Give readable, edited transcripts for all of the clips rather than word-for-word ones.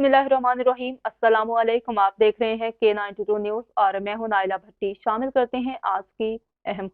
बिस्मिल्लाहिर्रहमानिर्रहीम। अस्सलामु अलैकुम। आप देख रहे हैं K92 न्यूज़ और मैं हूं नाइला भट्टी। शामिल करते हैं आज की अहम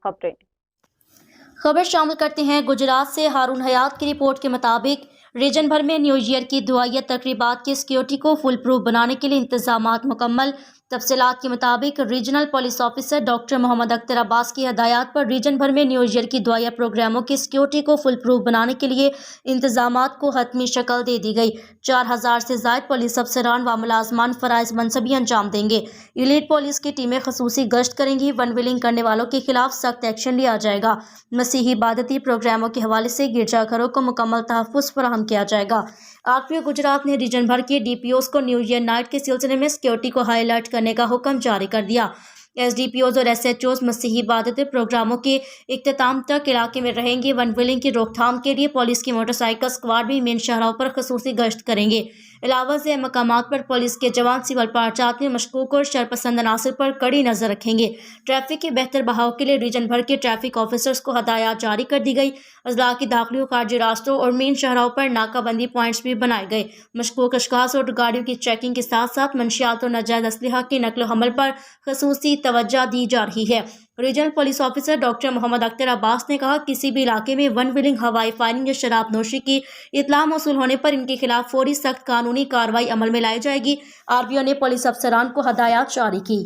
खबर शामिल करते हैं गुजरात से। हारून हयात की रिपोर्ट के मुताबिक रीजन भर में न्यू ईयर की दुआया तकरीबात की सिक्योरिटी को फुल प्रूफ बनाने के लिए इंतजामात मुकम्मल। तफसीलात के मुताबिक regional police officer doctor Mohammad Akhtar Abbas की हदायत पर रीजन भर में न्यू ईयर की दुआया प्रोग्रामों की सिक्योरिटी को फुल प्रूफ बनाने के लिए इंतजामात को हतमी शक्ल दे दी गई। 4000 से ज़ायद पुलिस अफसरान व मुलाजमान फ़राइज़ मनसबी अंजाम देंगे। एलीट पुलिस की टीमें खसूसी गश्त करेंगी। वन विलिंग करने वालों के खिलाफ सख्त एक्शन लिया जाएगा। मसीही इबादती प्रोग्रामों के हवाले से गिरजाघरों को मुकम्मल तहफ़्फ़ुज़ फराहम किया जाएगा। आरटीओ गुजरात ने रीजन भर के डीपीओज़ को न्यू ईयर नाइट के सिलसिले में सिक्योरिटी को हाई अलर्ट करने का हुक्म जारी कर दिया। एसडीपीओज़ और एसएचओज़ मसीही इबादती प्रोग्रामों के इख्तिताम तक इलाके में रहेंगे। वन विलिंग की रोकथाम के लिए पुलिस की मोटरसाइकिल स्क्वाड भी मेन शहरों पर खसूसी गश्त करेंगे। अलावा से मकामात पर पुलिस के जवान सिविल पार्चात में मशकूक और शरपसंद अनासर पर कड़ी नजर रखेंगे। ट्रैफिक के बेहतर बहाव के लिए रीजन भर के ट्रैफिक ऑफिसर्स को हदायत जारी कर दी गई। अजला की दाखिली और खारजी रास्तों और मेन शहरों पर नाकाबंदी पॉइंट्स भी बनाए गए। मशकूक अशखास और गाड़ियों की चेकिंग के साथ साथ मंशियात और नाजायज असलहा की नकल हमल पर खसूसी तवज्जो दी जा रही है। Regional police officer doctor Mohammad Akhtar Abbas ने कहा, किसी भी इलाके में वन विलिंग, हवाई फायरिंग या शराब नोशी की इत्तला मौसूल होने पर इनके खिलाफ फौरी सख्त कानूनी कार्रवाई अमल में लाई जाएगी। आरटीओ ने पुलिस अफसरान को हदायत जारी की।